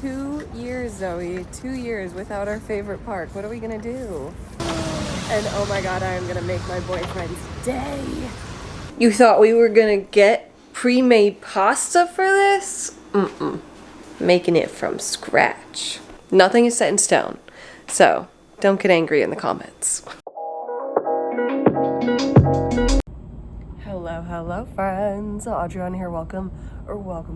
2 years, Zoe. 2 years without our favorite park. What are we gonna do? And oh my god, I am gonna make my boyfriend's day. You thought we were gonna get pre-made pasta for this? Mm-mm. Making it from scratch. Nothing is set in stone. So, don't get angry in the comments. Hello friends. Adriana here. Welcome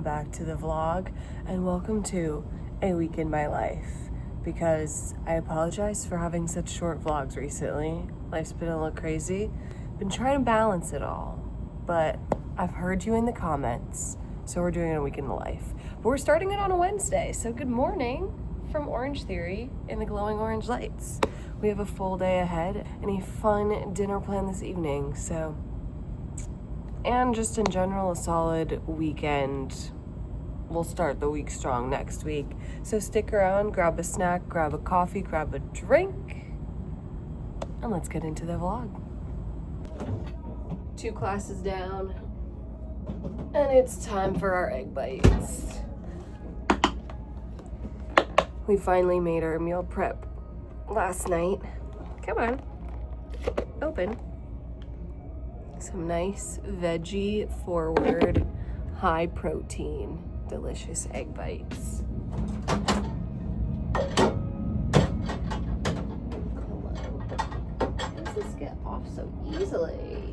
back to the vlog and welcome to a week in my life, because I apologize for having such short vlogs recently. Life's been a little crazy. Been trying to balance it all, but I've heard you in the comments, so we're doing a week in the life. But we're starting it on a Wednesday, so good morning from Orange Theory in the glowing orange lights. We have a full day ahead and a fun dinner plan this evening, and just in general, a solid weekend. We'll start the week strong next week. So stick around, grab a snack, grab a coffee, grab a drink, and let's get into the vlog. 2 classes down, and it's time for our egg bites. We finally made our meal prep last night. Come on, open. Some nice veggie forward, high protein, delicious egg bites. Come on. How does this get off so easily?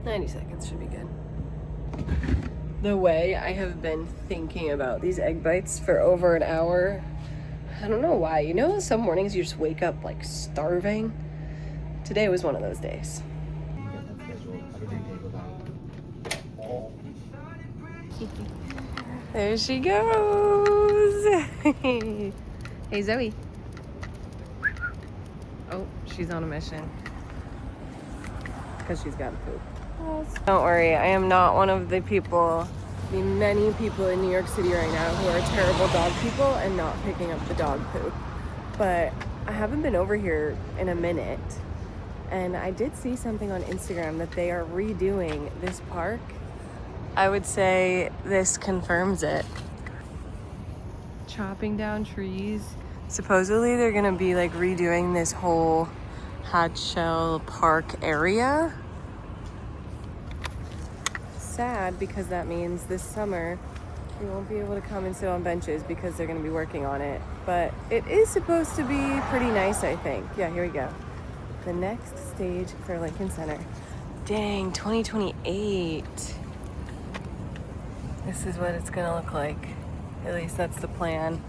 90 seconds should be good. The way I have been thinking about these egg bites for over an hour, I don't know why. You know, some mornings you just wake up like starving. Today was one of those days. There she goes. Hey, Zoe. Oh, she's on a mission. Because she's got to poop. Don't worry, I am not one of the many people in New York City right now who are terrible dog people and not picking up the dog poop. But I haven't been over here in a minute, and I did see something on Instagram that they are redoing this park. I would say this confirms it. Chopping down trees. Supposedly they're gonna be like redoing this whole Hatchell Park area. Sad, because that means this summer we won't be able to come and sit on benches because they're going to be working on it. But it is supposed to be pretty nice, I think. Yeah, here we go. The next stage for Lincoln Center. Dang, 2028. This is what it's going to look like. At least that's the plan.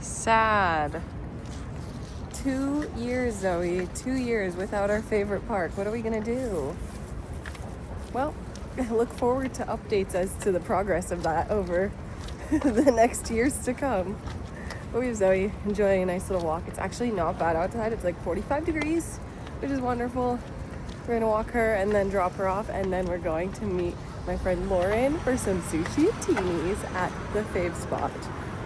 Sad. 2 years, Zoe. 2 years without our favorite park. What are we going to do? Well, I look forward to updates as to the progress of that over the next years to come. But we have Zoe enjoying a nice little walk. It's actually not bad outside. It's like 45 degrees, which is wonderful. We're gonna walk her and then drop her off, and then we're going to meet my friend Lauren for some sushi teenies at the fave spot,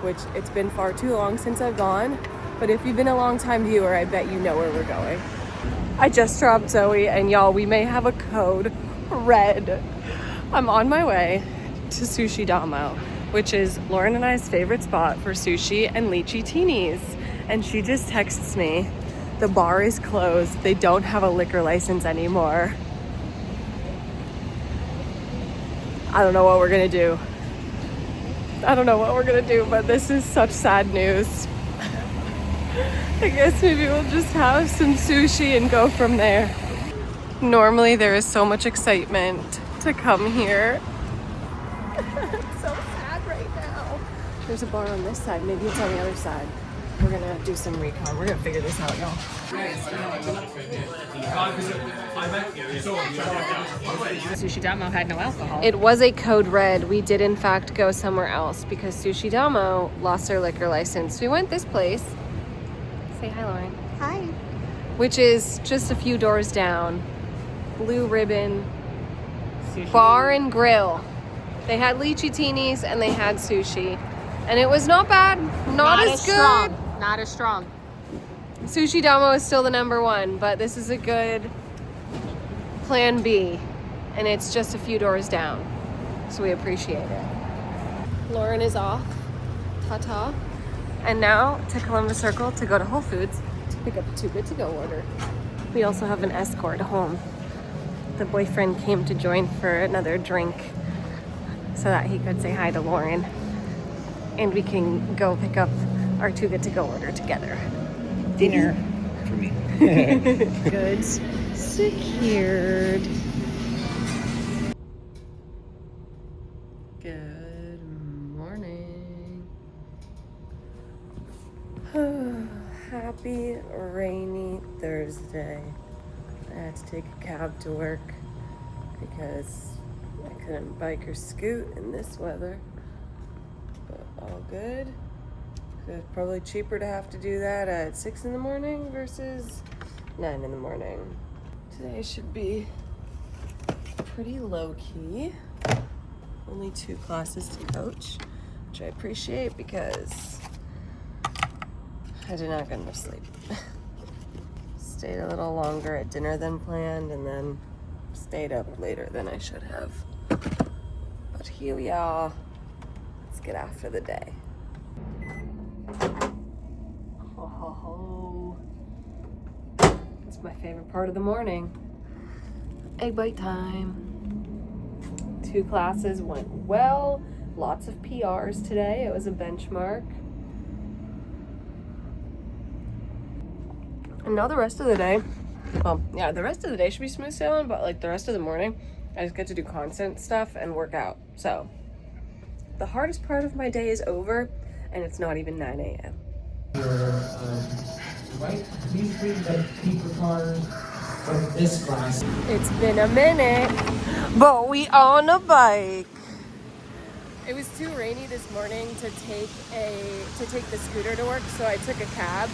which it's been far too long since I've gone. But if you've been a long time viewer, I bet you know where we're going. I just dropped Zoe, and y'all, we may have a code red. I'm on my way to Sushi Damo, which is Lauren and I's favorite spot for sushi and lychee teenies. And she just texts me, the bar is closed. They don't have a liquor license anymore. I don't know what we're gonna do. But this is such sad news. I guess maybe we'll just have some sushi and go from there. Normally there is so much excitement to come here. I'm so sad right now. There's a bar on this side. Maybe it's on the other side. We're gonna do some recon. We're gonna figure this out, y'all. Sushi Damo had no alcohol. It was a code red. We did in fact go somewhere else because Sushi Damo lost their liquor license. We went this place. Say hi, Lauren. Hi. Which is just a few doors down. Blue Ribbon Sushi. Bar and Grill. They had lychee teenies and they had sushi, and it was not bad. Not as good. Strong. Not as strong. Sushi Damo is still the #1, but this is a good plan B, and it's just a few doors down. So we appreciate it. Lauren is off. Ta-ta. And now to Columbus Circle to go to Whole Foods to pick up a Too Good To Go order. We also have an escort home. The boyfriend came to join for another drink so that he could say hi to Lauren. And we can go pick up our Too Good To Go order together. Dinner. For me. Goods secured. Good morning. Happy rainy Thursday. I had to take a cab to work because I couldn't bike or scoot in this weather. But all good. It's probably cheaper to have to do that at 6 in the morning versus 9 in the morning. Today should be pretty low key. Only 2 classes to coach, which I appreciate because I did not get enough sleep. Stayed a little longer at dinner than planned and then stayed up later than I should have. But here we are. Let's get after the day. Oh, it's my favorite part of the morning. Egg bite time. 2 classes went well. Lots of PRs today. It was a benchmark. And now the rest of the day, well, yeah, the rest of the day should be smooth sailing, but like the rest of the morning, I just get to do content stuff and work out. So the hardest part of my day is over, and it's not even 9 a.m. Right, these 3 paper cars from this class. It's been a minute, but we on a bike. It was too rainy this morning to take the scooter to work, so I took a cab.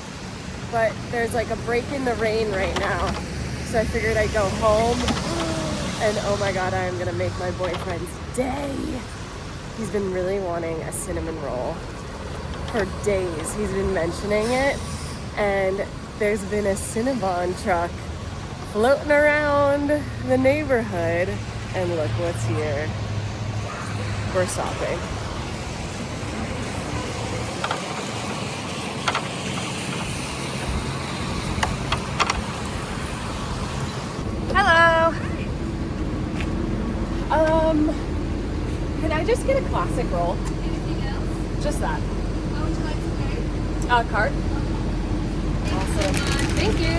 But there's like a break in the rain right now, so I figured I'd go home. And oh my god, I am gonna make my boyfriend's day. He's been really wanting a cinnamon roll for days. He's been mentioning it, and there's been a Cinnabon truck floating around the neighborhood, and look what's here. We're stopping. Hello. Can I just get a classic roll? Anything else? Just that. How would you like to pay? Card. Awesome. Thank you.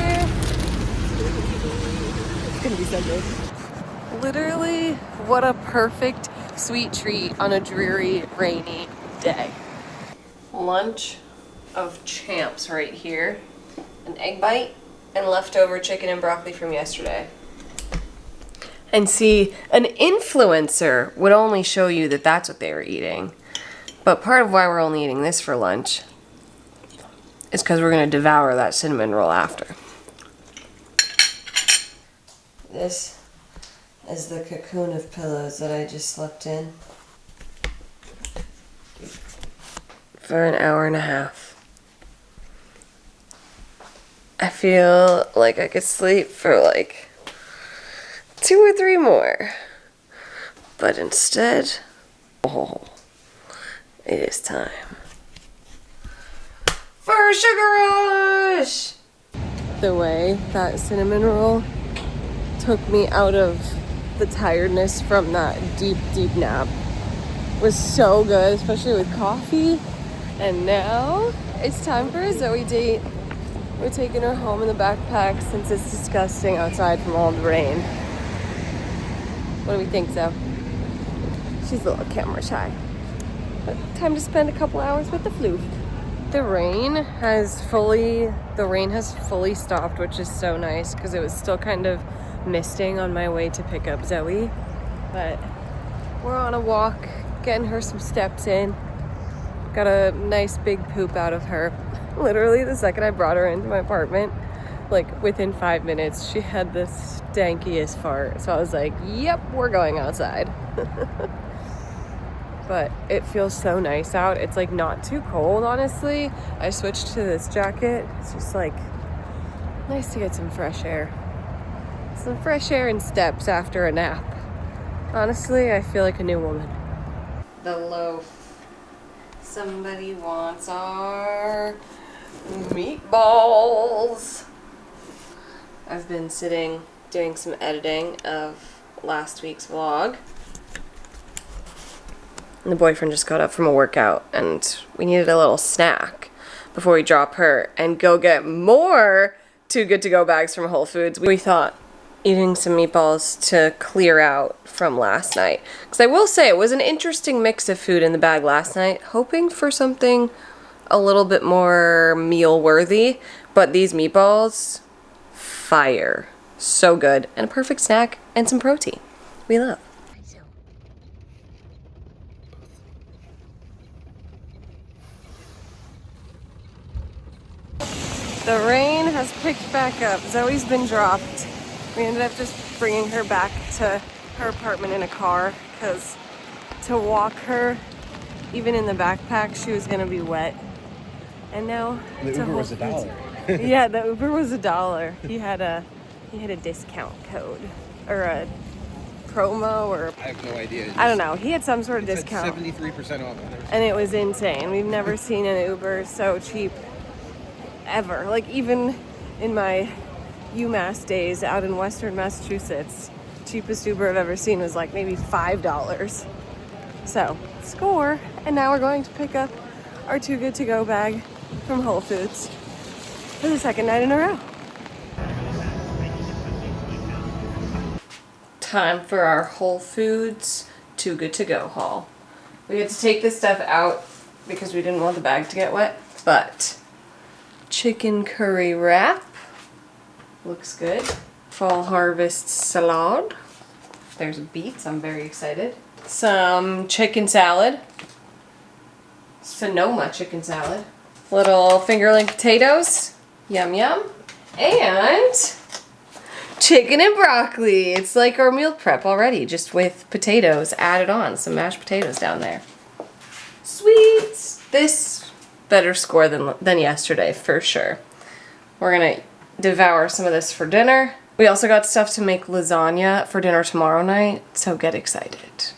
It's gonna be so good. Literally, what a perfect sweet treat on a dreary, rainy day. Lunch of champs right here. An egg bite and leftover chicken and broccoli from yesterday. And see, an influencer would only show you that that's what they were eating. But part of why we're only eating this for lunch is because we're going to devour that cinnamon roll after. This is the cocoon of pillows that I just slept in for an hour and a half. I feel like I could sleep for like 2 or 3 more. But instead, oh, it is time for a sugar rush! The way that cinnamon roll took me out of the tiredness from that deep, deep nap was so good, especially with coffee. And now it's time for a Zoe date. We're taking her home in the backpack since it's disgusting outside from all the rain. What do we think, Zoe? She's a little camera shy. But time to spend a couple hours with the floof. The rain has fully stopped, which is so nice because it was still kind of misting on my way to pick up Zoe. But we're on a walk, getting her some steps in. Got a nice big poop out of her. Literally the second I brought her into my apartment, like within 5 minutes, she had the stankiest fart. So I was like, yep, we're going outside. But it feels so nice out. It's like not too cold, honestly. I switched to this jacket. It's just like nice to get some fresh air. Some fresh air and steps after a nap. Honestly, I feel like a new woman. the loaf. Somebody wants our meatballs. I've been sitting doing some editing of last week's vlog. And the boyfriend just got up from a workout and we needed a little snack before we drop her and go get more Too Good To Go bags from Whole Foods. We thought eating some meatballs to clear out from last night. Because I will say it was an interesting mix of food in the bag last night, hoping for something a little bit more meal worthy, but these meatballs, fire. So good. And a perfect snack and some protein. We love. The rain has picked back up. Zoe's been dropped. We ended up just bringing her back to her apartment in a car because to walk her, even in the backpack, she was gonna be wet. And now the Uber was $1. Yeah, the Uber was $1. He had a discount code or a promo or I have no idea. I don't know. He had some sort of discount. 73% off. And it was insane. We've never seen an Uber so cheap ever. Like even in my UMass days out in Western Massachusetts, cheapest Uber I've ever seen was like maybe $5. So score. And now we're going to pick up our Too Good To Go bag from Whole Foods for the second night in a row. Time for our Whole Foods Too Good To Go haul. We had to take this stuff out because we didn't want the bag to get wet, but chicken curry wrap looks good. Fall harvest salad. There's beets, I'm very excited. Some chicken salad. Sonoma chicken salad. Little fingerling potatoes. Yum yum. And chicken and broccoli. It's like our meal prep already, just with potatoes added on. Some mashed potatoes down there. Sweet. This better score than yesterday, for sure. We're gonna devour some of this for dinner. We also got stuff to make lasagna for dinner tomorrow night, so get excited.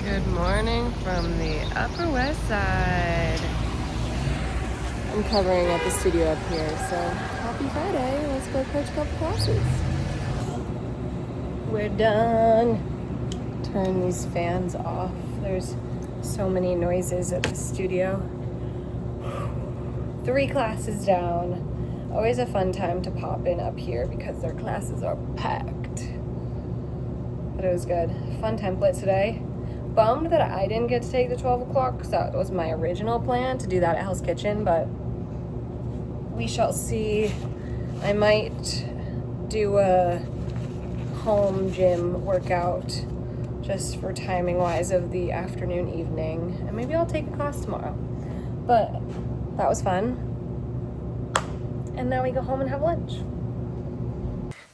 Good morning from the Upper West Side. I'm covering at the studio up here, so happy Friday. Let's go coach a couple classes. We're done. Turn these fans off. There's so many noises at the studio. 3 classes down. Always a fun time to pop in up here because their classes are packed. But it was good. Fun template today. Bummed that I didn't get to take the 12 o'clock because that was my original plan to do that at Hell's Kitchen, but we shall see. I might do a home gym workout just for timing wise of the afternoon, evening, and maybe I'll take a class tomorrow. But that was fun. And now we go home and have lunch.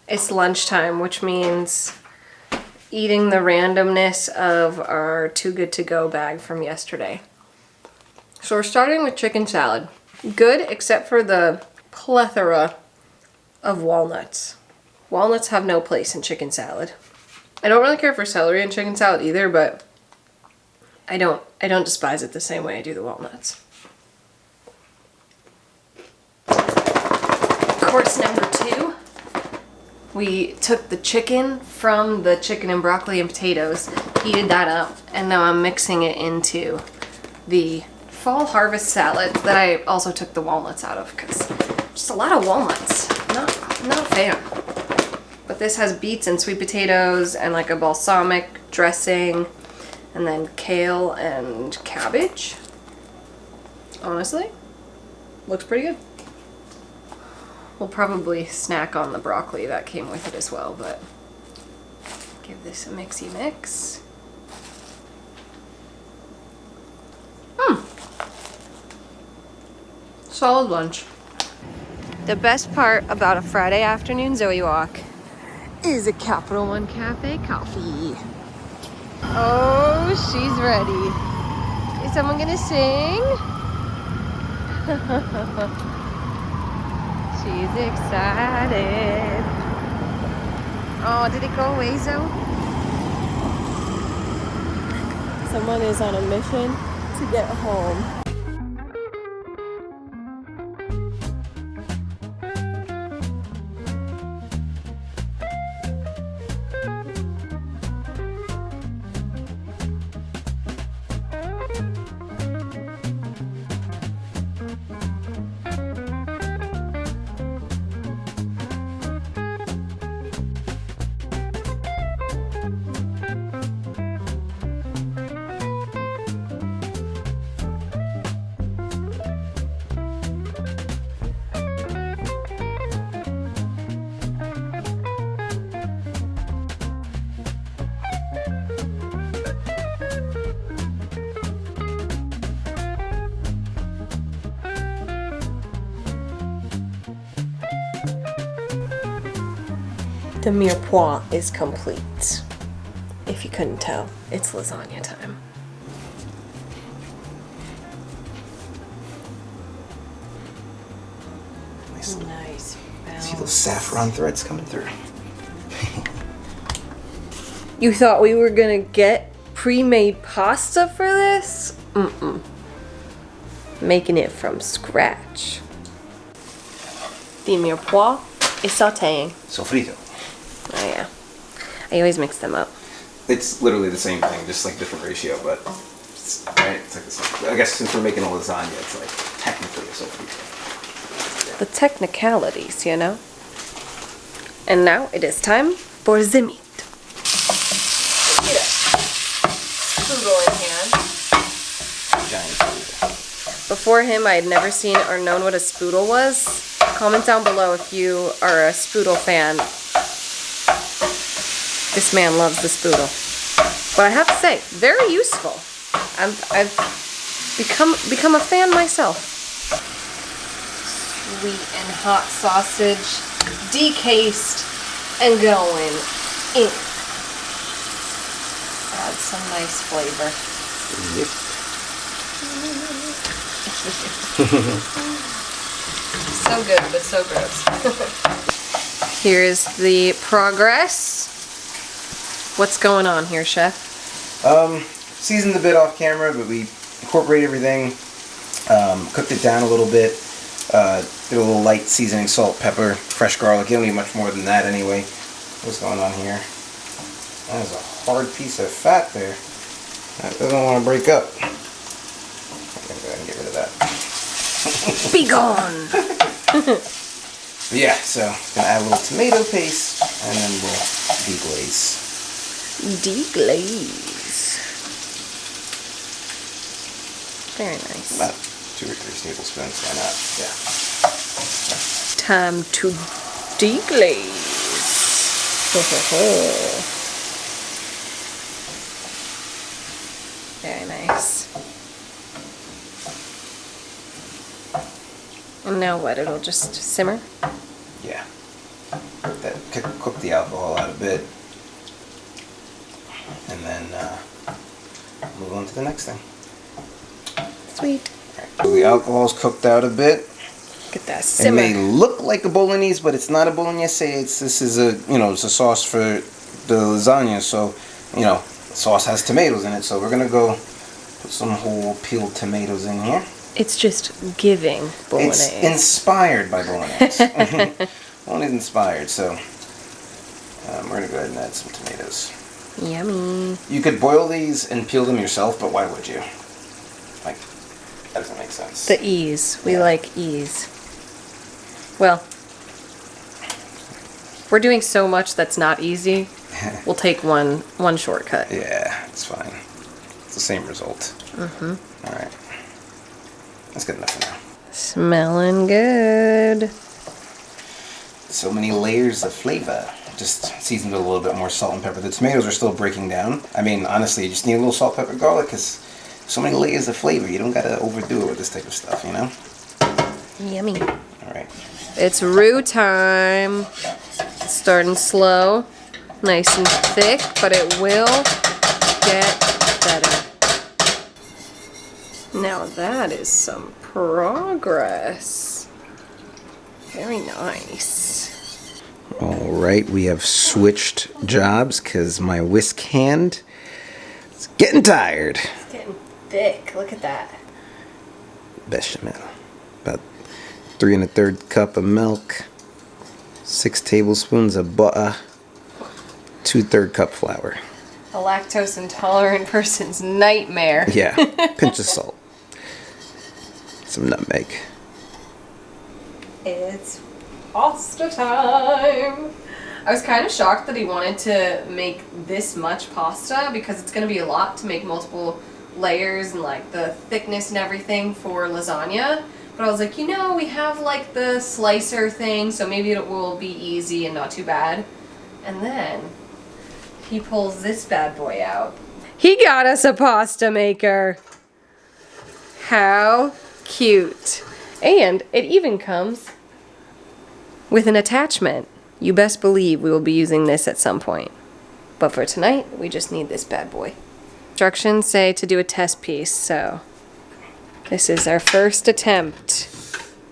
It's lunchtime, which means eating the randomness of our Too Good To Go bag from yesterday. So we're starting with chicken salad. Good, except for the plethora of walnuts. Walnuts have no place in chicken salad. I don't really care for celery in chicken salad either, but I don't despise it the same way I do the walnuts. Course number 2, we took the chicken from the chicken and broccoli and potatoes, heated that up, and now I'm mixing it into the fall harvest salad that I also took the walnuts out of because just a lot of walnuts. Not a fan. But this has beets and sweet potatoes and like a balsamic dressing and then kale and cabbage. Honestly, looks pretty good. We'll probably snack on the broccoli that came with it as well, but give this a mixy mix. Solid lunch. The best part about a Friday afternoon Zoe walk is a Capital One Cafe coffee. Oh, she's ready. Is someone gonna sing? She's excited. Oh, did it go away, Zoe? Someone is on a mission to get home. The mirepoix is complete. If you couldn't tell, it's lasagna time. Nice. See those saffron threads coming through? You thought we were gonna get pre-made pasta for this? Mm-mm. Making it from scratch. The mirepoix is sauteing. Sofrito. Oh yeah. I always mix them up. It's literally the same thing, just like different ratio, but it's, right? It's like the same. I guess since we're making a lasagna, it's like technically a sofrito. The technicalities, you know? And now it is time for the meat. Look at it. Spoodle in hand. Giant sofrito. Before him, I had never seen or known what a spoodle was. Comment down below if you are a spoodle fan. This man loves the spoodle. But I have to say, very useful. I've become a fan myself. Sweet and hot sausage, decased and going in. Add some nice flavor. So good, but so gross. Here's the progress. What's going on here, Chef? Seasoned a bit off camera, but we incorporate everything. Cooked it down a little bit. Did a little light seasoning, salt, pepper, fresh garlic. You don't need much more than that anyway. What's going on here? That is a hard piece of fat there. That doesn't want to break up. I'm going to go ahead and get rid of that. Be gone! Yeah, so gonna add a little tomato paste and then we'll deglaze. Deglaze. Very nice. About 2 or 3 tablespoons, why not? Yeah. Time to deglaze. Very nice. And now what? It'll just simmer? Yeah. Cook the alcohol out a bit. And then move on to the next thing. Sweet. Right. So the alcohol's cooked out a bit. Get that It simmer. may look like a bolognese, but it's not a bolognese. This is a it's a sauce for the lasagna. So the sauce has tomatoes in it. So we're gonna go put some whole peeled tomatoes in here. It's just giving bolognese. It's inspired by bolognese. Bolognese inspired. So we're gonna go ahead and add some tomatoes. Yummy. You could boil these and peel them yourself, but why would you? Like, that doesn't make sense. The ease. We like ease. Well, we're doing so much that's not easy. We'll take one shortcut. Yeah, it's fine. It's the same result. Mm-hmm. All right. That's good enough for now. Smelling good. So many layers of flavor. Just seasoned with a little bit more salt and pepper. The tomatoes are still breaking down. I mean, honestly, you just need a little salt, pepper, garlic, because so many layers of flavor. You don't gotta overdo it with this type of stuff, you know? Yummy. All right. It's roux time. It's starting slow, nice and thick, but it will get better. Now that is some progress. Very nice. All right, we have switched jobs because my whisk hand is Getting tired. It's getting thick. Look at that. Bechamel. About 3 1/3 cup of milk. 6 tablespoons of butter. 2/3 cup flour. A lactose intolerant person's nightmare. Yeah. Pinch of salt. Some nutmeg. It's pasta time. I was kind of shocked that he wanted to make this much pasta because it's going to be a lot to make multiple layers and like the thickness and everything for lasagna. But I was like, you know, we have like the slicer thing, so maybe it will be easy and not too bad. And then he pulls this bad boy out. He got us a pasta maker. How cute. And it even comes with an attachment. You best believe we will be using this at some point. But for tonight, we just need this bad boy. Instructions say to do a test piece, so this is our first attempt.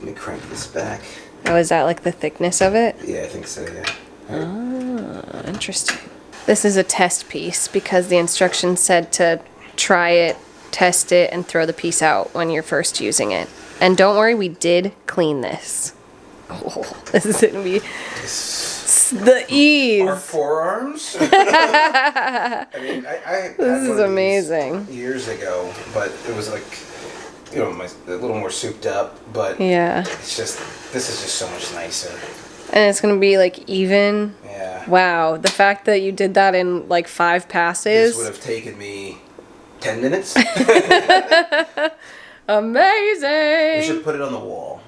Let me crank this back. Oh, is that like the thickness of it? Yeah, I think so, yeah. Ah, interesting. This is a test piece because the instructions said to try it, test it, and throw the piece out when you're first using it. And don't worry, we did clean this. Oh, this is gonna be the ease. Our forearms? I mean, I had This is one of these amazing. years ago, but it was like, you know, a little more souped up, but Yeah. it's just, this is just so much nicer. And it's gonna be like even. Yeah. Wow, the fact that you did that in like 5 passes. This would have taken me 10 minutes. Amazing. We should put it on the wall.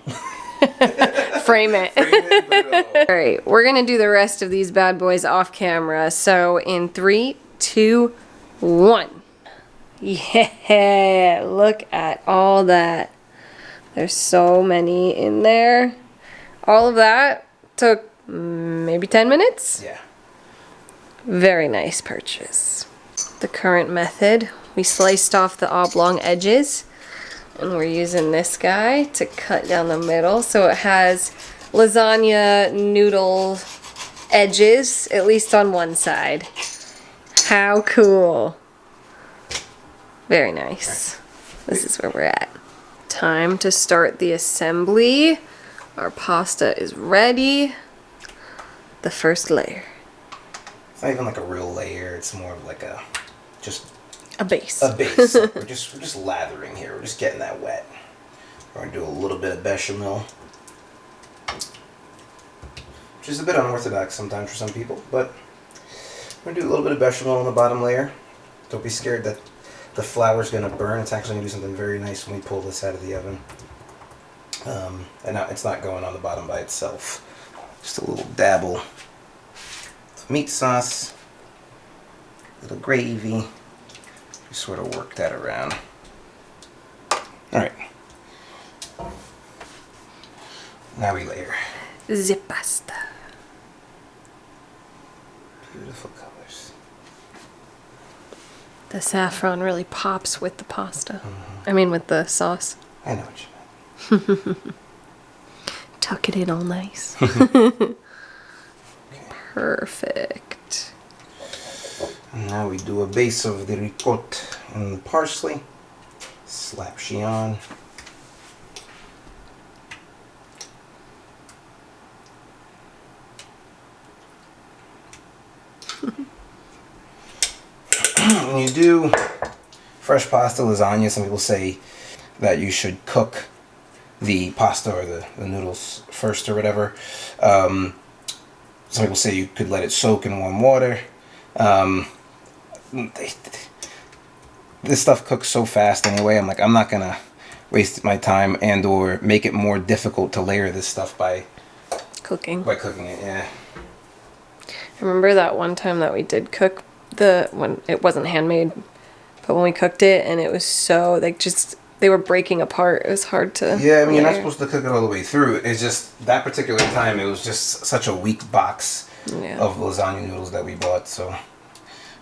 Frame it. Frame it, put it on the wall. All right, we're gonna do the rest of these bad boys off camera. So in 3, 2, 1. Yeah, look at all that. There's so many in there. All of that took maybe 10 minutes. Yeah. Very nice purchase. The current method, we sliced off the oblong edges and we're using this guy to cut down the middle so it has lasagna noodle edges, at least on one side. How cool. Very nice. This is where we're at. Time to start the assembly. Our pasta is ready. The first layer. It's not even like a real layer. It's more of like a, just A base. a base. we're just lathering here. We're just getting that wet. We're gonna do a little bit of bechamel, which is a bit unorthodox sometimes for some people, but we're gonna do a little bit of bechamel on the bottom layer. Don't be scared that the flour's gonna burn. It's actually gonna do something very nice when we pull this out of the oven. And now it's not going on the bottom by itself. Just a little dabble of meat sauce, a little gravy. Just sort of work that around. All right. Now we layer. The pasta. Beautiful colors. The saffron really pops with the pasta. I mean, with the sauce. I know what you meant. Tuck it in all nice. Perfect. And now we do a base of the ricotta and the parsley. Slap she on. When you do fresh pasta lasagna, some people say that you should cook the pasta or the noodles first or whatever. Some people say you could let it soak in warm water. This stuff cooks so fast anyway. I'm like, I'm not gonna waste my time and or make it more difficult to layer this stuff by Cooking. cooking it. Yeah. Remember that one time that we did cook when it wasn't handmade, but when we cooked it and it was so they were breaking apart. It was hard to. Yeah, I mean, you're not layer. supposed to cook it all the way through. It's just that particular time, it was just such a weak box Yeah. of lasagna noodles that we bought. So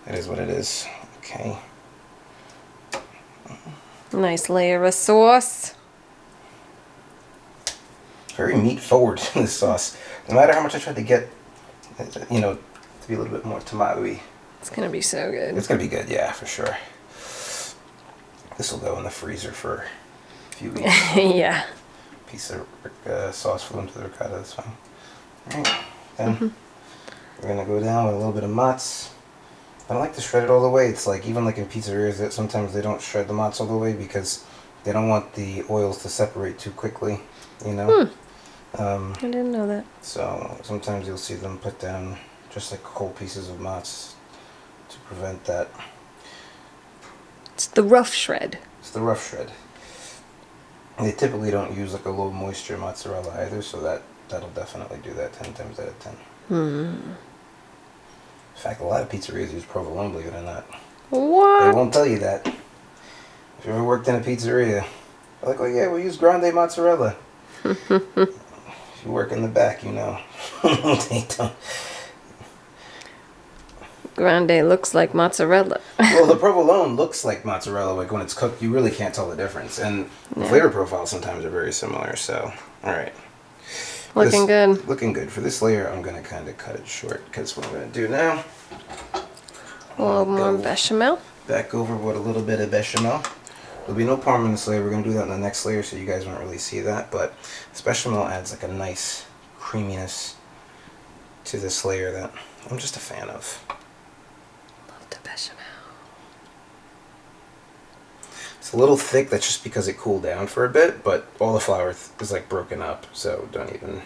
it is what it is. Okay. Nice layer of sauce. Very meat forward, this sauce. No matter how much I tried to get, to be a little bit more tomato-y. It's gonna be so good. It's gonna be good, yeah, for sure. This will go in the freezer for a few weeks. Yeah. Piece of sauce flew into the ricotta, that's fine. Alright, then we're gonna go down with a little bit of mozz. I don't like to shred it all the way. It's like, even like in pizzerias, that sometimes they don't shred the mozz all the way because they don't want the oils to separate too quickly, you know? I didn't know that. So sometimes you'll see them put down just like whole pieces of mozz to prevent that. It's the rough shred. It's the rough shred. They typically don't use like a low moisture mozzarella either, so that'll definitely do that 10 times out of 10. In fact, a lot of pizzerias use provolone, believe it or not. What? They won't tell you that. If you ever worked in a pizzeria, they're like, oh yeah, we use grande mozzarella. If you work in the back, you know. They don't. Grande looks like mozzarella. Well, the provolone looks like mozzarella. Like when it's cooked, you really can't tell the difference. And the flavor profiles sometimes are very similar. So, all right. Looking good. Looking good. For this layer, I'm going to kind of cut it short because what I'm going to do now. A little more bechamel. Back over with a little bit of bechamel. There'll be no parm in this layer. We're going to do that in the next layer, so you guys won't really see that. But this bechamel adds like a nice creaminess to this layer that I'm just a fan of. Love the bechamel. It's a little thick. That's just because it cooled down for a bit, but all the flour is like broken up, so don't even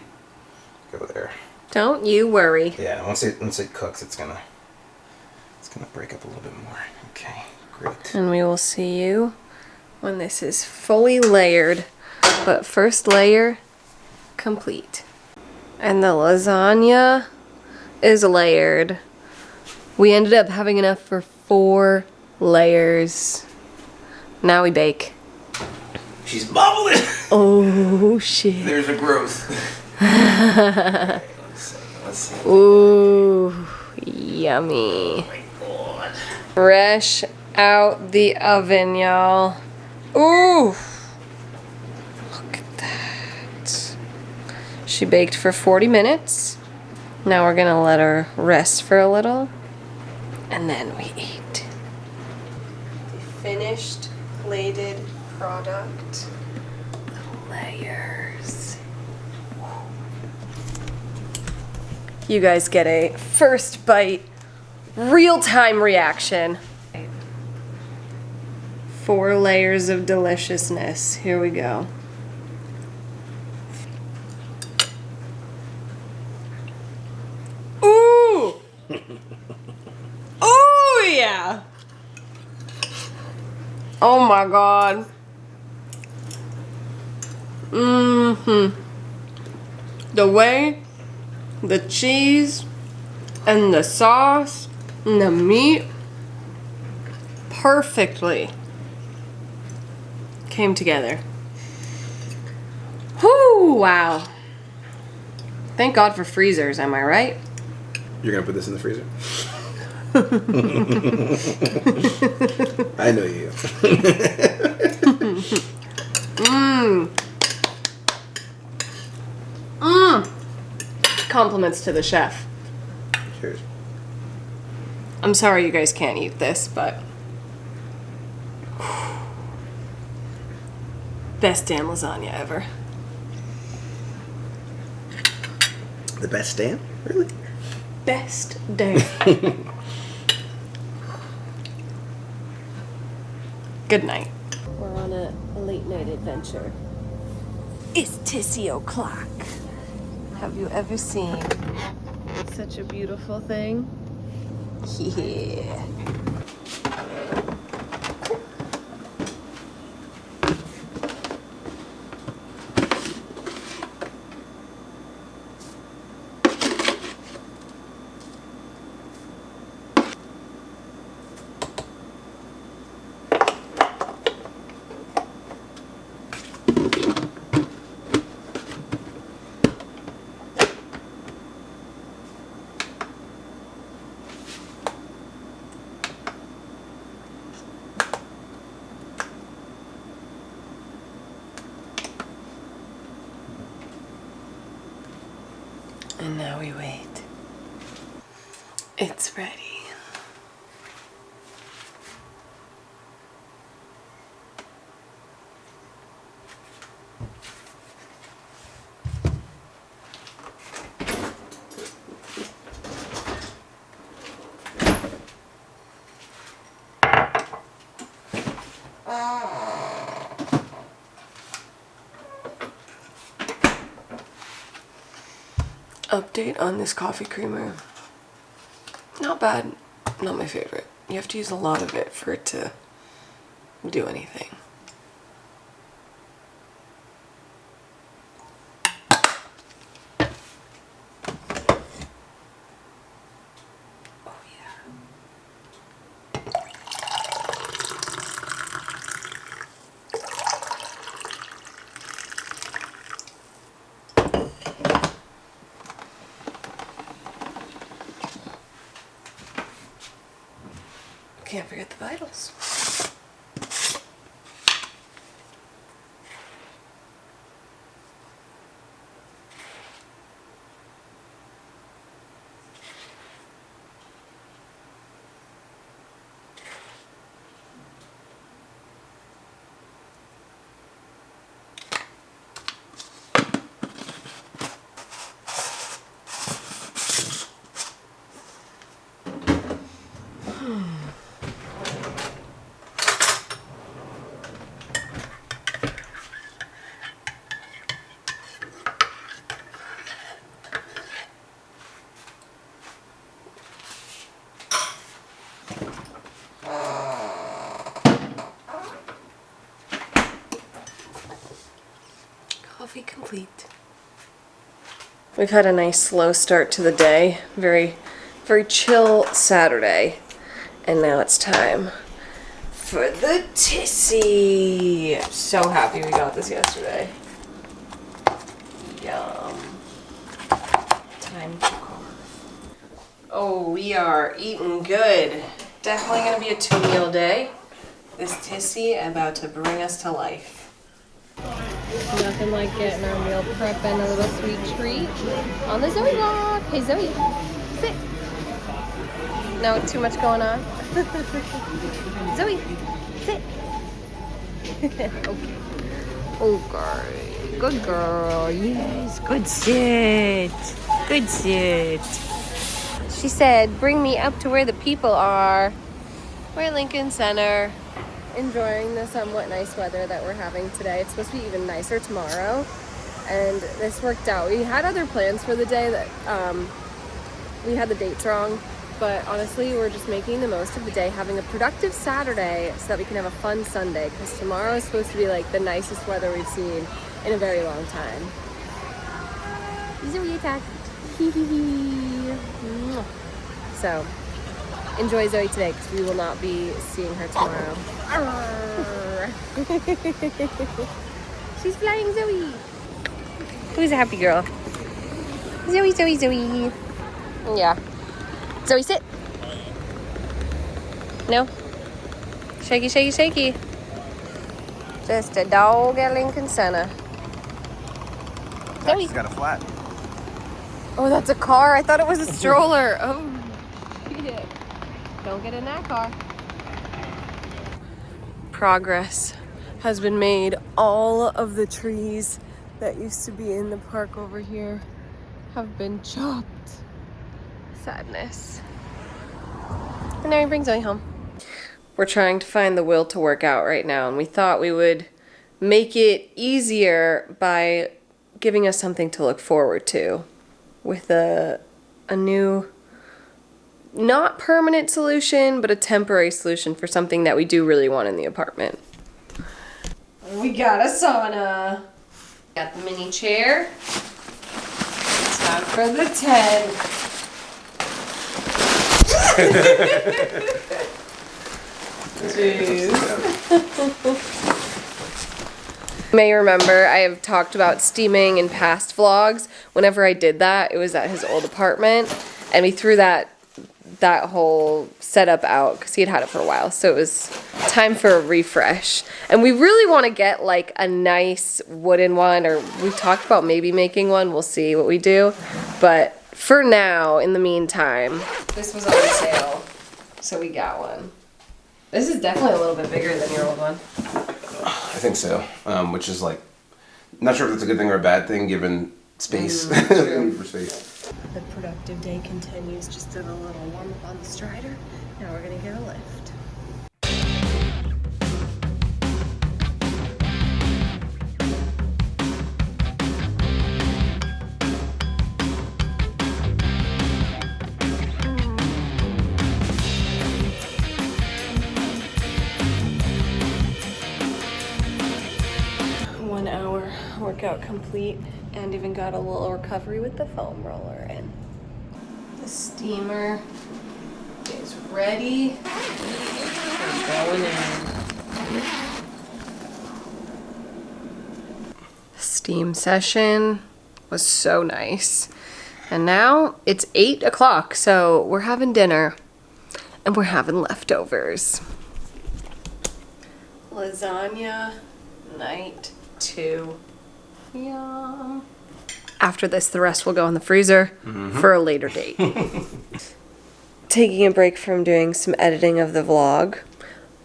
go there. Don't you worry. Yeah, once it cooks, it's gonna break up a little bit more. Okay, great. And we will see you when this is fully layered, but first layer complete. And the lasagna is layered. We ended up having enough for 4 layers. Now we bake. She's bubbling. Oh shit. There's a growth. Okay, let's see. Ooh, yummy. Fresh out the oven, y'all. Ooh, look at that. She baked for 40 minutes. Now we're gonna let her rest for a little, and then we eat. The finished plated product. The layers. You guys get a first bite, real-time reaction. 4 layers of deliciousness. Here we go. Ooh! Ooh, yeah! Oh my god. The way the cheese and the sauce and the meat perfectly came together. Whoo, wow. Thank God for freezers, am I right? You're gonna put this in the freezer? I know you. Compliments to the chef. Cheers. I'm sorry you guys can't eat this, but best damn lasagna ever. The best damn? Really? Best damn. Good night. We're on a late night adventure. It's Tissy o'clock. Have you ever seen such a beautiful thing? Yeah. And now we wait. It's ready. Update on this coffee creamer. Not bad, not my favorite. You have to use a lot of it for it to do anything. Oh yeah. Can't forget the vitals. Coffee complete. We've had a nice slow start to the day. Very chill Saturday. And now it's time for the tissy. I'm so happy we got this yesterday. Yum. Time to carve. Oh, we are eating good. Definitely gonna be a 2-meal day. This tissy about to bring us to life. Nothing like getting our meal prep and a little sweet treat on the Zoe walk. Hey Zoe, sit. No, too much going on. Zoe, sit. Okay. Okay. Good girl. Yes. Good sit. Good sit. She said, bring me up to where the people are. We're at Lincoln Center. Enjoying the somewhat nice weather that we're having today. It's supposed to be even nicer tomorrow. And this worked out. We had other plans for the day that we had the dates wrong. But honestly, we're just making the most of the day, having a productive Saturday so that we can have a fun Sunday, because tomorrow is supposed to be like the nicest weather we've seen in a very long time. Zoe attack. So, enjoy Zoe today, because we will not be seeing her tomorrow. She's flying Zoe. Who's a happy girl? Zoe, Zoe, Zoe. Yeah. Zoe, sit. No. Shaky, shaky, shaky. Just a dog at Lincoln Center. Zoe. She's got a flat. Oh, that's a car. I thought it was a stroller. Oh, shit. Don't get in that car. Progress has been made. All of the trees that used to be in the park over here have been chopped. Sadness. And now he brings Zoe home. We're trying to find the will to work out right now, and we thought we would make it easier by giving us something to look forward to with a new, not permanent solution, but a temporary solution for something that we do really want in the apartment. We got a sauna. Got the mini chair. It's time for the tent. Jeez. You may remember I have talked about steaming in past vlogs. Whenever I did that, it was at his old apartment, and we threw that whole setup out because he had it for a while. So it was time for a refresh. And we really want to get like a nice wooden one, or we've talked about maybe making one. We'll see what we do. But for now, in the meantime, this was on sale, so we got one. This is definitely a little bit bigger than your old one. I think so. Which is like, not sure if that's a good thing or a bad thing given space. Need for space. The productive day continues. Just did a little warm up on the Strider. Now we're gonna get a lift. Workout complete, and even got a little recovery with the foam roller in. The steamer is ready. We're going in. Steam session was so nice. And now it's 8 o'clock, so we're having dinner and we're having leftovers. Lasagna night 2. Yum. After this, the rest will go in the freezer for a later date. Taking a break from doing some editing of the vlog,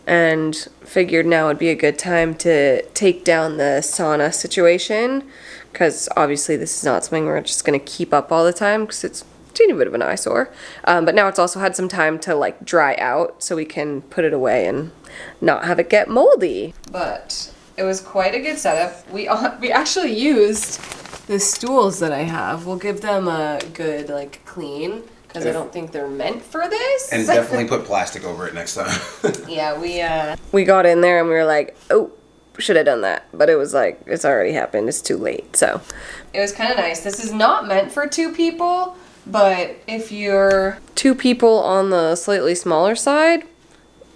and figured now would be a good time to take down the sauna situation, because obviously this is not something we're just going to keep up all the time because it's a teeny bit of an eyesore. But now it's also had some time to like dry out so we can put it away and not have it get moldy. But it was quite a good setup. We actually used the stools that I have. We'll give them a good like clean, because I don't think they're meant for this. And definitely put plastic over it next time. Yeah, we got in there and we were like, oh, should have done that. But it was like, it's already happened. It's too late. So it was kind of nice. This is not meant for 2 people, but if you're 2 people on the slightly smaller side,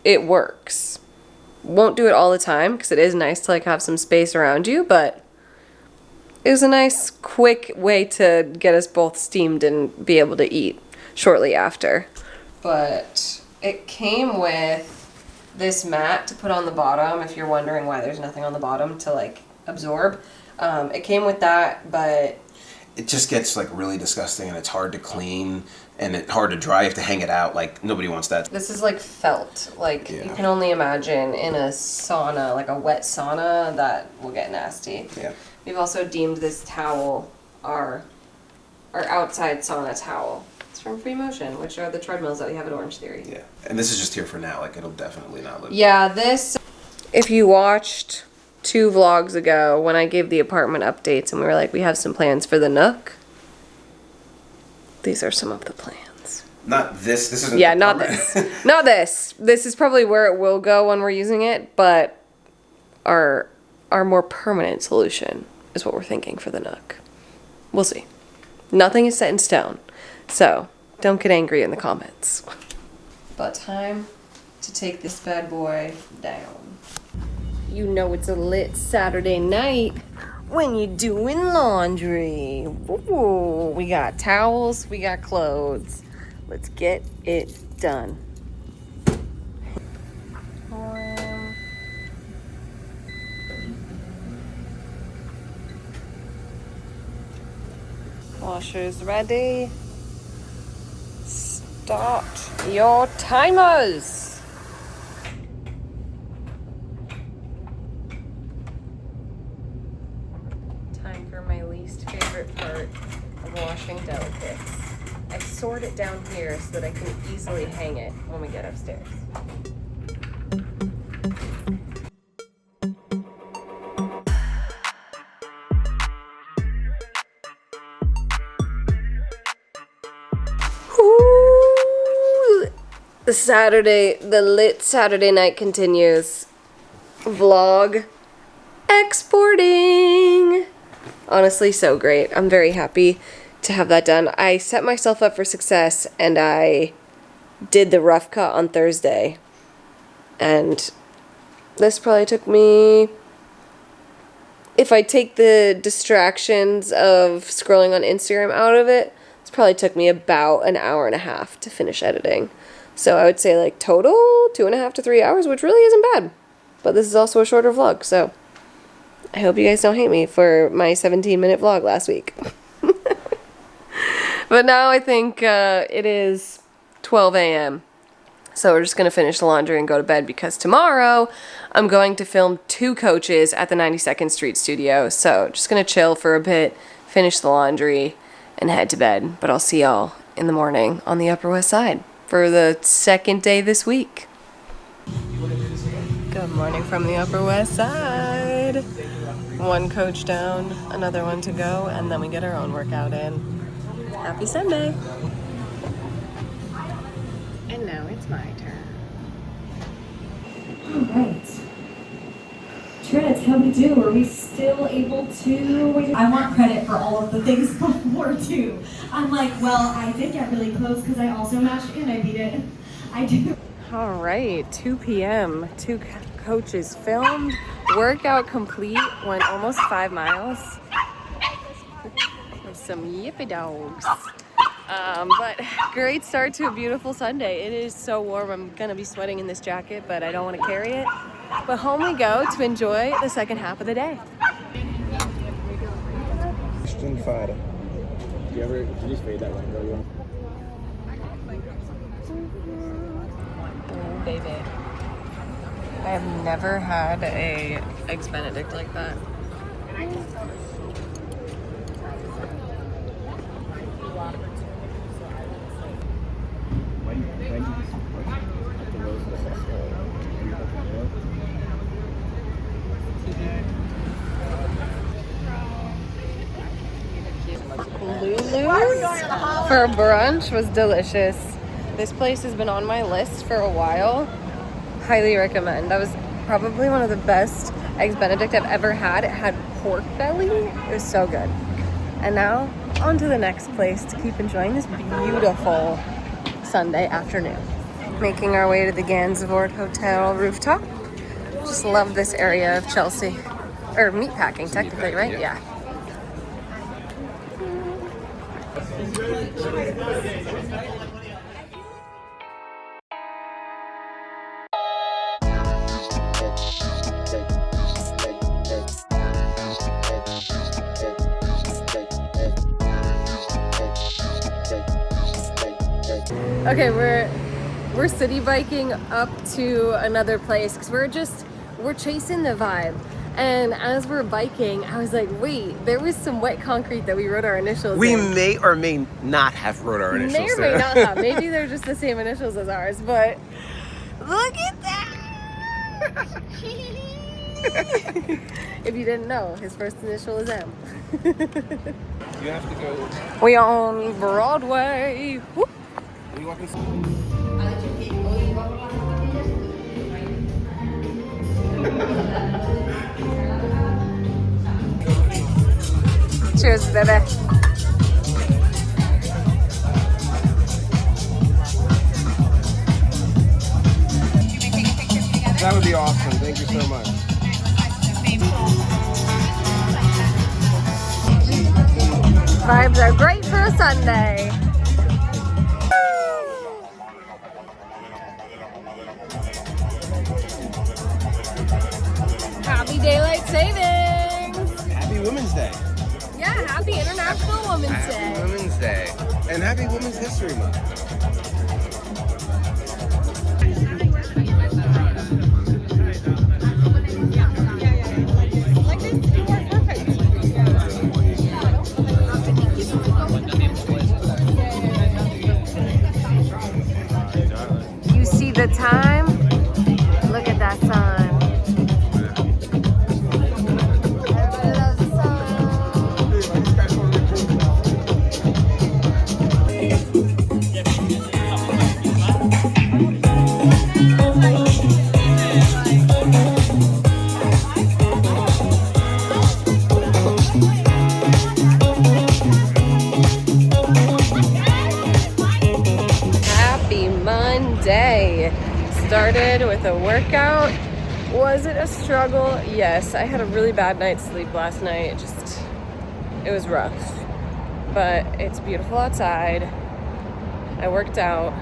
it works. Won't do it all the time because it is nice to like have some space around you, but it was a nice quick way to get us both steamed and be able to eat shortly after. But it came with this mat to put on the bottom, if you're wondering why there's nothing on the bottom to like absorb. It came with that, but It just gets like really disgusting, and it's hard to clean and it's hard to dry. You have to hang it out. Like nobody wants that. this is like felt. Like you can only imagine in a sauna, like a wet sauna, that will get nasty. Yeah. We've also deemed this towel our outside sauna towel. It's from Free Motion, which are the treadmills that we have at Orange Theory. Yeah. And this is just here for now. Like it'll definitely not live. Yeah, this, if you watched 2 vlogs ago when I gave the apartment updates and we were like, we have some plans for the Nook. These are some of the plans. Not this. This isn't. Yeah, the not permanent. this. Not this. This is probably where it will go when we're using it, but our more permanent solution is what we're thinking for the Nook. We'll see. Nothing is set in stone, so don't get angry in the comments. But time to take this bad boy down. You know it's a lit Saturday night when you're doing laundry. Ooh, we got towels, we got clothes. Let's get it done. Washers ready. Start your timers. Time for my least favorite part of washing delicates. I sort it down here so that I can easily hang it when we get upstairs. Ooh, the lit Saturday night continues. Vlog exporting. Honestly, so great. I'm very happy to have that done. I set myself up for success and I did the rough cut on Thursday. And this probably took me, if I take the distractions of scrolling on Instagram out of it, this probably took me about an hour and a half to finish editing. So I would say like total 2.5 to 3 hours, which really isn't bad. But this is also a shorter vlog, so I hope you guys don't hate me for my 17-minute vlog last week. But now I think it is 12 a.m. So we're just going to finish the laundry and go to bed because tomorrow I'm going to film 2 coaches at the 92nd Street studio. So just going to chill for a bit, finish the laundry, and head to bed. But I'll see y'all in the morning on the Upper West Side for the 2nd day this week. Good morning from the Upper West Side. 1 coach down, another one to go, and then we get our own workout in. Happy Sunday. And now it's my turn. Alright. Trinity, how we do? Are we still able to? I want credit for all of the things before too. I'm like, well, I did get really close because I also matched and I beat it. I do. All right, 2 p.m. Two coaches filmed, workout complete, went almost 5 miles. There's some yippy dogs. But great start to a beautiful Sunday. It is so warm. I'm gonna be sweating in this jacket, but I don't want to carry it. But home we go to enjoy the second half of the day. Question fada. Do you just fade that one, girl? Oh, baby. I have never had a Eggs Benedict like that. Lulu's for brunch was delicious. This place has been on my list for a while. Highly recommend. That was probably one of the best Eggs Benedict I've ever had. It had pork belly. It was so good. And now on to the next place to keep enjoying this beautiful Sunday afternoon. Making our way to the Gansevoort Hotel rooftop. Just love this area of Chelsea. Or meatpacking technically, right? Yeah. Okay, we're city biking up to another place because we're chasing the vibe. And as we're biking, I was like, wait, there was some wet concrete that we wrote our initials We in. may or may not have wrote our initials May or may not have. Maybe they're just the same initials as ours, but look at that! If you didn't know, his first initial is M. You have to go. We on Broadway. Whoop. Are you walking? Cheers, baby. That would be awesome. Thank you so much. Vibes are great for a Sunday. Happy Daylight Savings! Happy Women's Day. Yeah, happy International Women's Day. Happy Women's Day. And happy Women's History Month. You see the time? Look at that sun. Everybody loves the sun. Happy Monday. Started with a workout. Was it a struggle? Yes, I had a really bad night's sleep last night. It was rough. But it's beautiful outside. I worked out,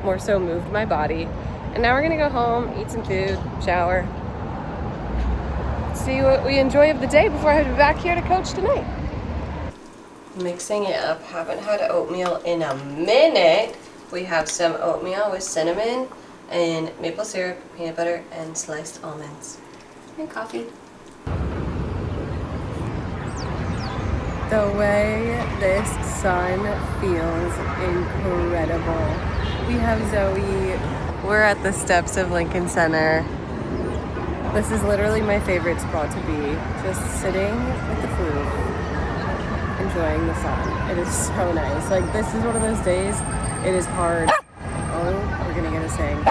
more so moved my body. And now we're gonna go home, eat some food, shower, see what we enjoy of the day before I have to be back here to coach tonight. Mixing it up. Haven't had oatmeal in a minute. We have some oatmeal with cinnamon and maple syrup, peanut butter, and sliced almonds. And coffee. The way this sun feels incredible. We have Zoe. We're at the steps of Lincoln Center. This is literally my favorite spot to be. Just sitting with the food, enjoying the sun. It is so nice. Like, this is one of those days, it is hard. Oh, we're gonna get a sing.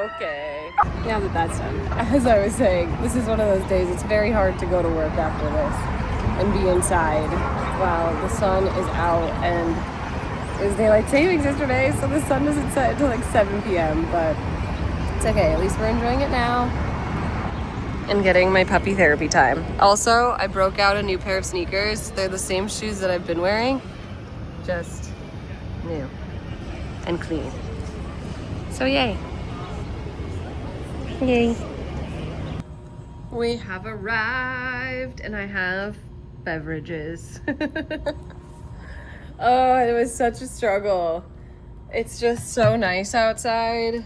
Okay. Now that that's done, as I was saying, this is one of those days. It's very hard to go to work after this and be inside while the sun is out, and it was daylight savings yesterday, so the sun doesn't set until like 7 p.m. But it's okay. At least we're enjoying it now and getting my puppy therapy time. Also, I broke out a new pair of sneakers. They're the same shoes that I've been wearing, just new and clean. So yay. Yay. We have arrived and I have beverages. Oh, it was such a struggle. It's just so nice outside.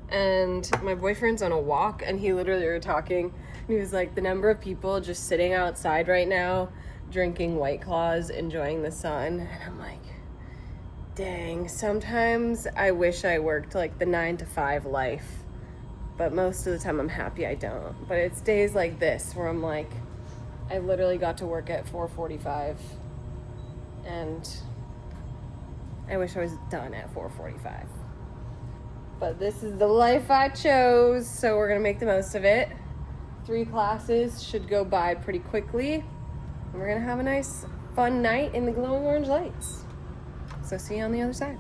And my boyfriend's on a walk and he literally were talking and he was like, the number of people just sitting outside right now drinking White Claws, enjoying the sun. And I'm like, dang, sometimes I wish I worked like the 9 to 5 life, but most of the time I'm happy I don't. But it's days like this where I'm like, I literally got to work at 4:45 and I wish I was done at 4:45. But this is the life I chose, so we're gonna make the most of it. 3 classes should go by pretty quickly, and we're gonna have a nice, fun night in the glowing orange lights. So see you on the other side.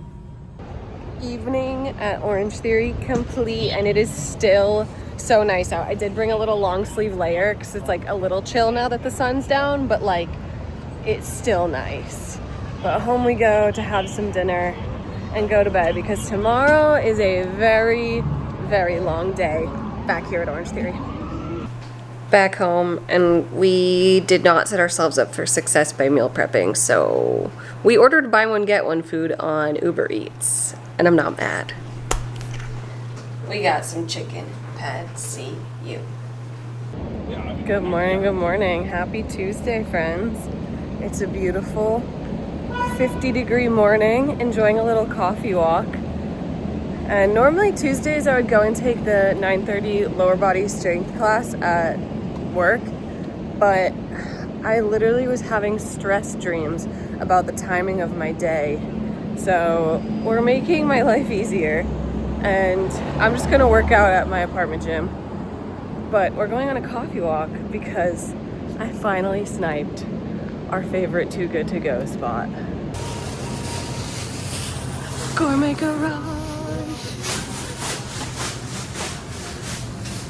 Evening at Orange Theory complete, and it is still so nice out. I did bring a little long sleeve layer because it's like a little chill now that the sun's down, but like it's still nice. But home we go to have some dinner and go to bed because tomorrow is a very, very long day back here at Orange Theory. Back home, and we did not set ourselves up for success by meal prepping, so we ordered buy one get one food on Uber Eats, and I'm not mad. We got some chicken pad see you. Good morning, good morning. Happy Tuesday, friends. It's a beautiful 50-degree morning, enjoying a little coffee walk. And normally Tuesdays I would go and take the 9:30 lower body strength class at work, but I literally was having stress dreams about the timing of my day. So we're making my life easier, and I'm just gonna work out at my apartment gym. But we're going on a coffee walk because I finally sniped our favorite Too Good To Go spot. Gourmet Garage.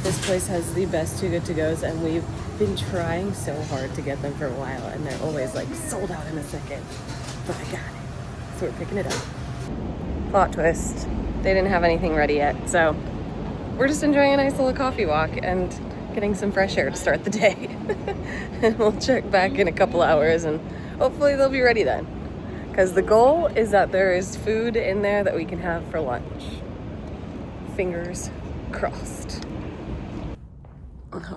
This place has the best Too Good To Go's, and we've been trying so hard to get them for a while, and they're always like sold out in a second. But I got it, so we're picking it up. Plot twist: they didn't have anything ready yet, so we're just enjoying a nice little coffee walk and getting some fresh air to start the day. And we'll check back in a couple hours, and hopefully they'll be ready then. Because the goal is that there is food in there that we can have for lunch. Fingers crossed.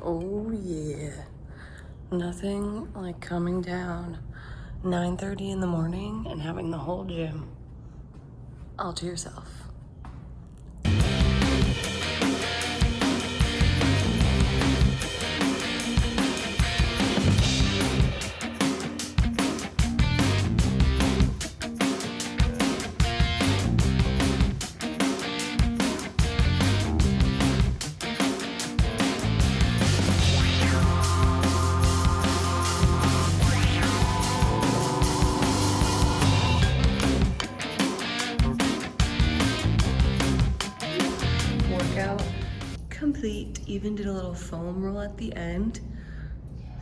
Oh yeah. Nothing like coming down 9:30 in the morning and having the whole gym all to yourself. Complete. Even did a little foam roll at the end.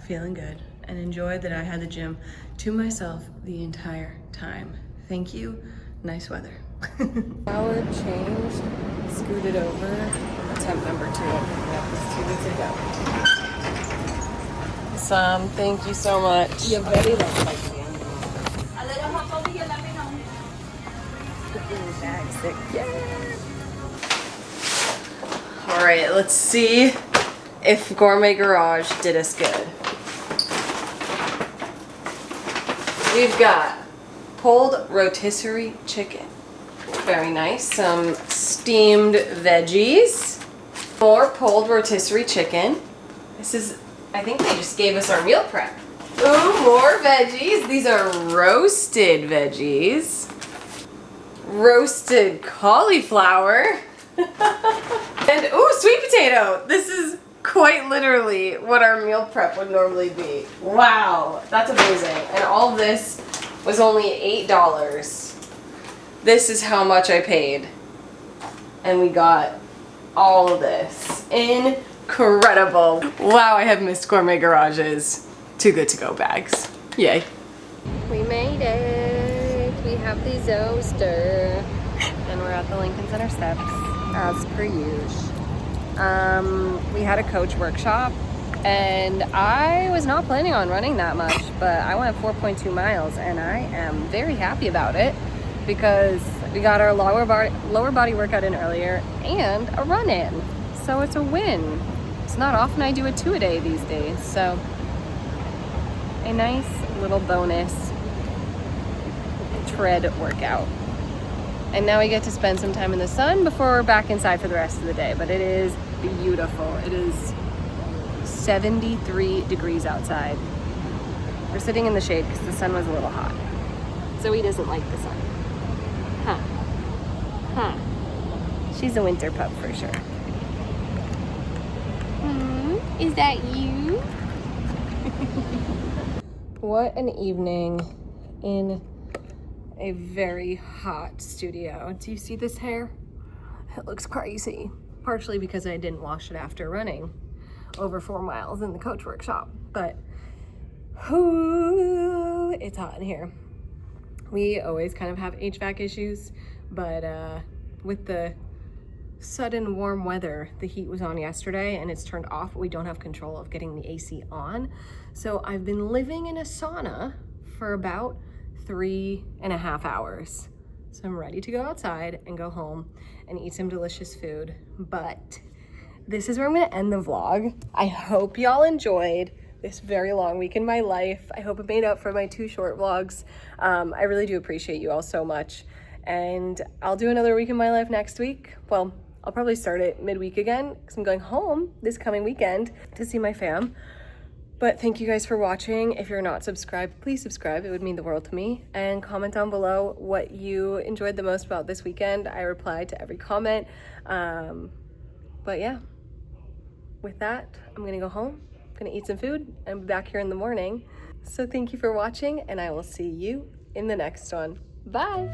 Feeling good, and enjoyed that I had the gym to myself the entire time. Thank you. Nice weather. Shower changed, scooted over. Attempt number 2. That was 2 weeks ago. Sam, thank you so much. You're very welcome. All right, let's see if Gourmet Garage did us good. We've got pulled rotisserie chicken. Very nice. Some steamed veggies. More pulled rotisserie chicken. This is, I think they just gave us our meal prep. Ooh, more veggies. These are roasted veggies. Roasted cauliflower. And ooh, sweet potato. This is quite literally what our meal prep would normally be. Wow, that's amazing. And all of this was only $8. This is how much I paid. And we got all of this. Incredible. Wow, I have missed Gourmet Garage's Too Good To Go bags. Yay. We made it. We have the Zoster. And we're at the Lincoln Center steps, as per usual. We had a coach workshop, and I was not planning on running that much, but I went 4.2 miles, and I am very happy about it because we got our lower body workout in earlier and a run in. So it's a win. It's not often I do a 2-a-day these days, so a nice little bonus tread workout. And now we get to spend some time in the sun before we're back inside for the rest of the day. But it is beautiful. It is 73 degrees outside. We're sitting in the shade because the sun was a little hot. Zoe doesn't like the sun. Huh. Huh. She's a winter pup for sure. Is that you? What an evening in a very hot studio. Do you see this hair? It looks crazy. Partially because I didn't wash it after running over 4 miles in the coach workshop, but ooh, it's hot in here. We always kind of have HVAC issues, but with the sudden warm weather, the heat was on yesterday and it's turned off. We don't have control of getting the AC on. So I've been living in a sauna for about 3.5 hours. So I'm ready to go outside and go home and eat some delicious food. But this is where I'm gonna end the vlog. I hope y'all enjoyed this very long week in my life. I hope it made up for my 2 short vlogs. I really do appreciate you all so much. And I'll do another week in my life next week. Well, I'll probably start it midweek again because I'm going home this coming weekend to see my fam. But thank you guys for watching. If you're not subscribed, please subscribe. It would mean the world to me. And comment down below what you enjoyed the most about this weekend. I replied to every comment. But yeah, with that, I'm gonna go home. I'm gonna eat some food and be back here in the morning. So thank you for watching, and I will see you in the next one. Bye.